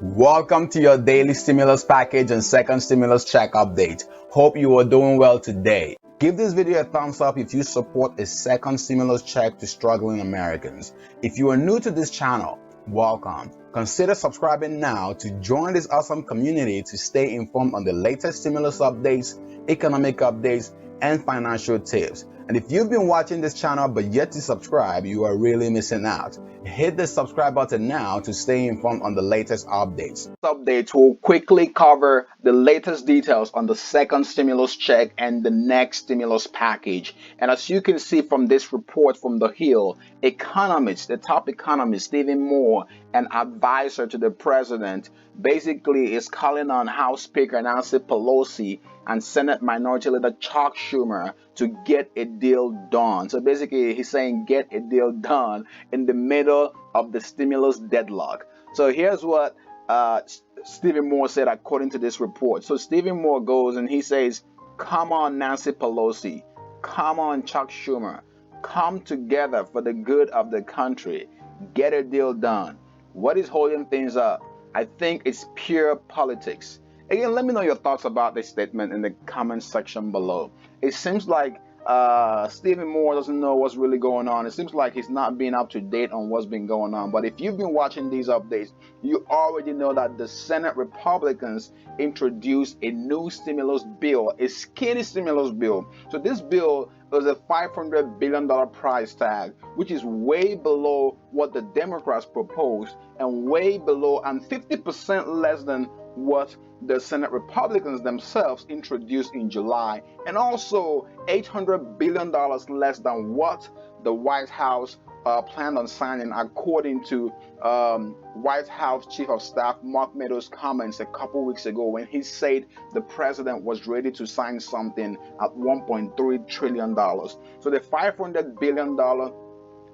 Welcome to your daily stimulus package and second stimulus check update. Hope you are doing well today. Give this video a thumbs up if you support a second stimulus check to struggling Americans. If you are new to this channel, welcome. Consider subscribing now to join this awesome community to stay informed on the latest stimulus updates, economic updates, and financial tips. And if you've been watching this channel but yet to subscribe, you are really missing out. Hit the subscribe button now to stay informed on the latest updates. This update will quickly cover the latest details on the second stimulus check and the next stimulus package. And as you can see from this report from The Hill, the top economist, Stephen Moore, an advisor to the president, basically is calling on House Speaker Nancy Pelosi and Senate Minority Leader Chuck Schumer to get a deal done. So basically, he's saying get a deal done in the middle of the stimulus deadlock. So here's what Stephen Moore said according to this report. So Stephen Moore goes and he says, "Come on, Nancy Pelosi. Come on, Chuck Schumer. Come together for the good of the country. Get a deal done. What is holding things up? I think it's pure politics." Again, let me know your thoughts about this statement in the comment section below. It seems like Stephen Moore doesn't know what's really going on. It seems like he's not being up to date on what's been going on. But if you've been watching these updates, you already know that the Senate Republicans introduced a new stimulus bill, a skinny stimulus bill. So this bill was a $500 billion price tag, which is way below what the Democrats proposed and way below and 50% less than what the Senate Republicans themselves introduced in July, and also $800 billion less than what the White House planned on signing, according to White House Chief of Staff Mark Meadows' comments a couple weeks ago when he said the president was ready to sign something at $1.3 trillion. So the $500 billion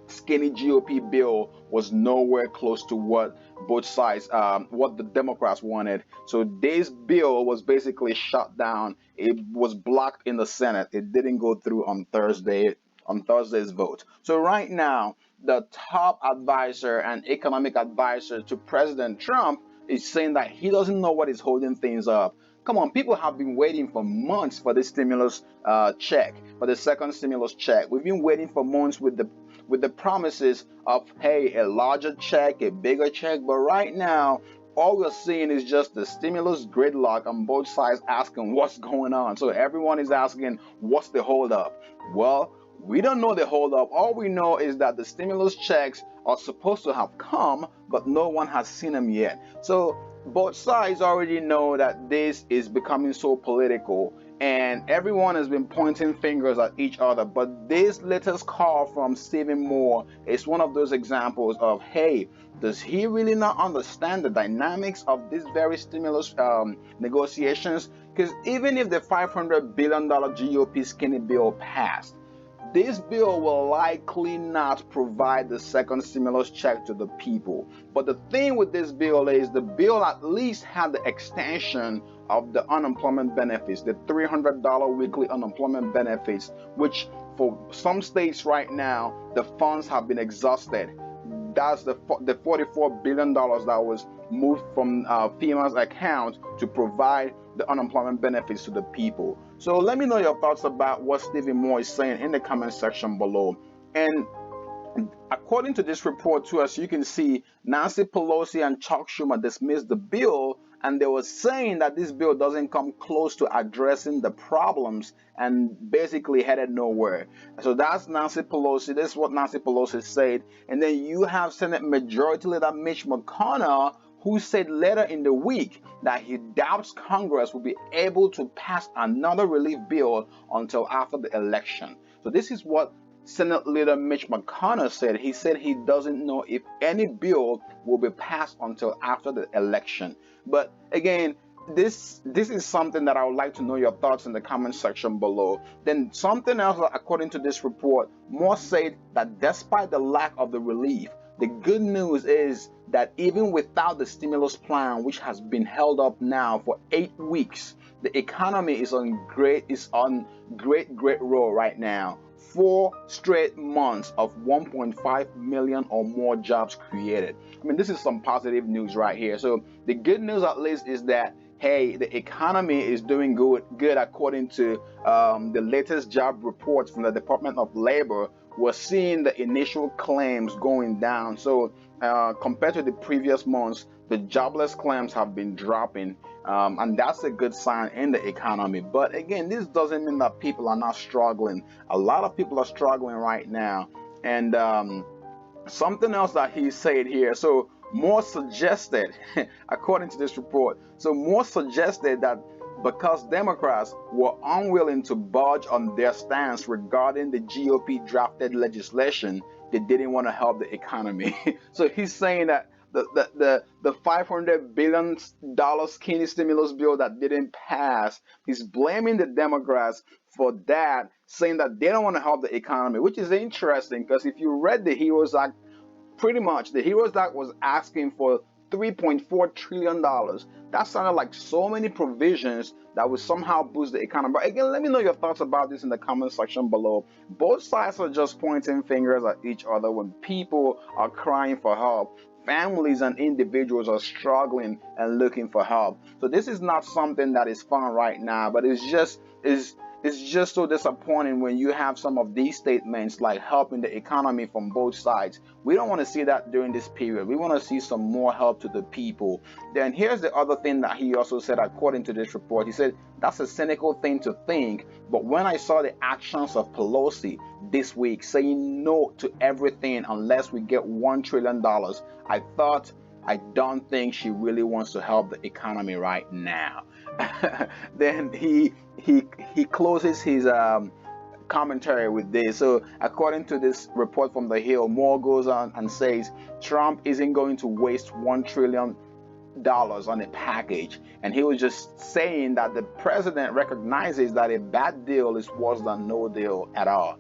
skinny GOP bill was nowhere close to what both sides, what the Democrats wanted. So this bill was basically shut down. It was blocked in the Senate. It didn't go through on Thursday's vote. So right now, the top advisor and economic advisor to President Trump is saying that he doesn't know what is holding things up. Come on, people have been waiting for months for this stimulus check, for the second stimulus check. We've been waiting for months with the promises of, hey, a larger check, a bigger check. But right now, all we're seeing is just the stimulus gridlock on both sides asking what's going on. So everyone is asking, what's the holdup? Well, we don't know the holdup. All we know is that the stimulus checks are supposed to have come, but no one has seen them yet. So both sides already know that this is becoming so political, and everyone has been pointing fingers at each other. But this latest call from Stephen Moore is one of those examples of, hey, does he really not understand the dynamics of this very stimulus negotiations? Because even if the $500 billion GOP skinny bill passed, this bill will likely not provide the second stimulus check to the people. But the thing with this bill is the bill at least had the extension of the unemployment benefits, the $300 weekly unemployment benefits, which for some states right now, the funds have been exhausted. That's the $44 billion that was moved from FEMA's account to provide the unemployment benefits to the people. So let me know your thoughts about what Stephen Moore is saying in the comment section below. And according to this report too, as you can see, Nancy Pelosi and Chuck Schumer dismissed the bill, and they were saying that this bill doesn't come close to addressing the problems and basically headed nowhere. So that's Nancy Pelosi. This is what Nancy Pelosi said. And then you have Senate Majority Leader Mitch McConnell, who said later in the week that he doubts Congress will be able to pass another relief bill until after the election. So this is what Senate Leader Mitch McConnell said. He said he doesn't know if any bill will be passed until after the election. But again, this is something that I would like to know your thoughts in the comment section below. Then something else, according to this report, Moore said that despite the lack of the relief, the good news is that even without the stimulus plan, which has been held up now for 8 weeks, the economy is on great roll right now. 4 straight months of 1.5 million or more jobs created. I mean, this is some positive news right here. So the good news at least is that, hey, the economy is doing good according to the latest job reports from the Department of Labor. We're seeing the initial claims going down. So compared to the previous months, the jobless claims have been dropping, and that's a good sign in the economy. But again, this doesn't mean that people are not struggling. A lot of people are struggling right now. And something else that he said here, so Moore suggested, according to this report, so Moore suggested that because Democrats were unwilling to budge on their stance regarding the GOP drafted legislation, they didn't want to help the economy. So he's saying that the $500 billion skinny stimulus bill that didn't pass, he's blaming the Democrats for that, saying that they don't want to help the economy, which is interesting because if you read the HEROES Act, pretty much the HEROES Act was asking for $3.4 trillion. That sounded like so many provisions that would somehow boost the economy. But again, let me know your thoughts about this in the comment section below. Both sides are just pointing fingers at each other when people are crying for help. Families and individuals are struggling and looking for help. So this is not something that is fun right now, but it's just so disappointing when you have some of these statements like helping the economy from both sides. We don't want to see that during this period. We want to see some more help to the people. Then here's the other thing that he also said according to this report. He said, that's a cynical thing to think, but when I saw the actions of Pelosi this week saying no to everything unless we get $1 trillion, I thought, I don't think she really wants to help the economy right now. Then he closes his commentary with this. So according to this report from The Hill, Moore goes on and says Trump isn't going to waste $1 trillion on a package, and he was just saying that the president recognizes that a bad deal is worse than no deal at all.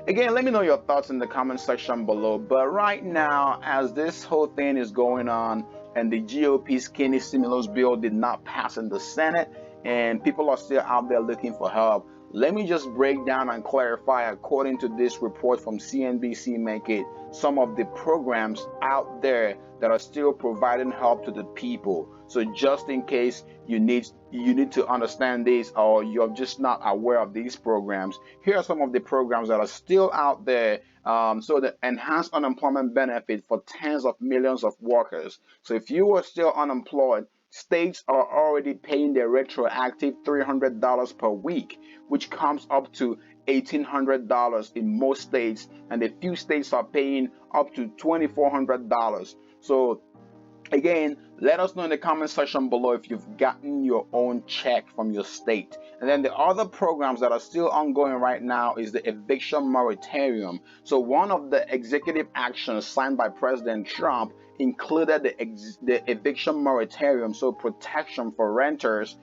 Again, let me know your thoughts in the comment section below. But right now, as this whole thing is going on and the GOP skinny stimulus bill did not pass in the Senate and people are still out there looking for help, let me just break down and clarify, according to this report from CNBC Make It, some of the programs out there that are still providing help to the people. So just in case you need to understand this, or you're just not aware of these programs, here are some of the programs that are still out there. So the enhanced unemployment benefit for tens of millions of workers. So if you are still unemployed, states are already paying their retroactive $300 per week, which comes up to $1,800 in most states, and a few states are paying up to $2,400. So again, let us know in the comment section below if you've gotten your own check from your state. And then the other programs that are still ongoing right now is the eviction moratorium. So one of the executive actions signed by President Trump included the eviction moratorium, so protection for renters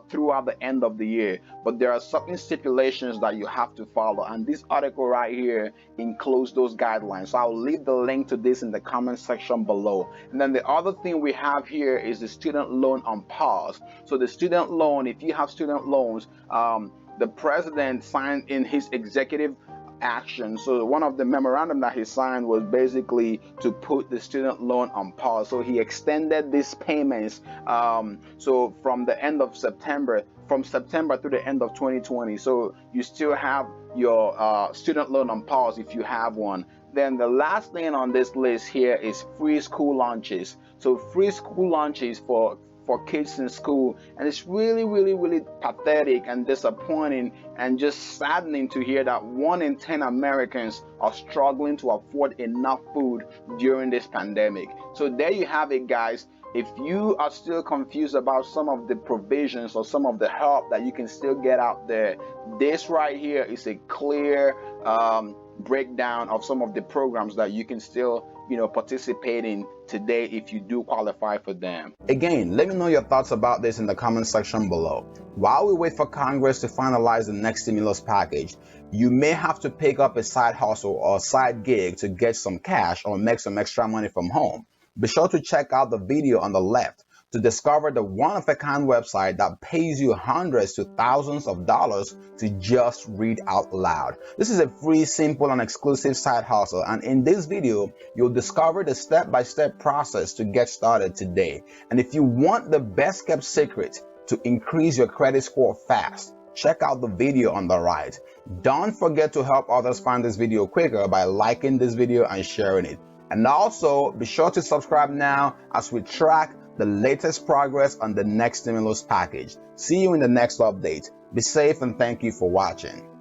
throughout the end of the year. But there are certain stipulations that you have to follow, and this article right here includes those guidelines. So I'll leave the link to this in the comment section below. And then the other thing we have here is the student loan on pause. So the student loan, if you have student loans, the president signed in his executive action. So one of the memorandum that he signed was basically to put the student loan on pause. So he extended these payments so from the end of September, from September through the end of 2020. So you still have your student loan on pause if you have one. Then the last thing on this list here is free school lunches. So free school lunches for kids in school, and it's really pathetic and disappointing and just saddening to hear that 1 in 10 Americans are struggling to afford enough food during this pandemic. So there you have it, guys. If you are still confused about some of the provisions or some of the help that you can still get out there, this right here is a clear breakdown of some of the programs that you can still participate in today if you do qualify for them. Again, let me know your thoughts about this in the comment section below. While we wait for Congress to finalize the next stimulus package, you may have to pick up a side hustle or a side gig to get some cash or make some extra money from home. Be sure to check out the video on the left to discover the one-of-a-kind website that pays you hundreds to thousands of dollars to just read out loud. This is a free, simple, and exclusive side hustle, and in this video, you'll discover the step-by-step process to get started today. And if you want the best-kept secret to increase your credit score fast, check out the video on the right. Don't forget to help others find this video quicker by liking this video and sharing it. And also, be sure to subscribe now as we track the latest progress on the next stimulus package. See you in the next update. Be safe and thank you for watching.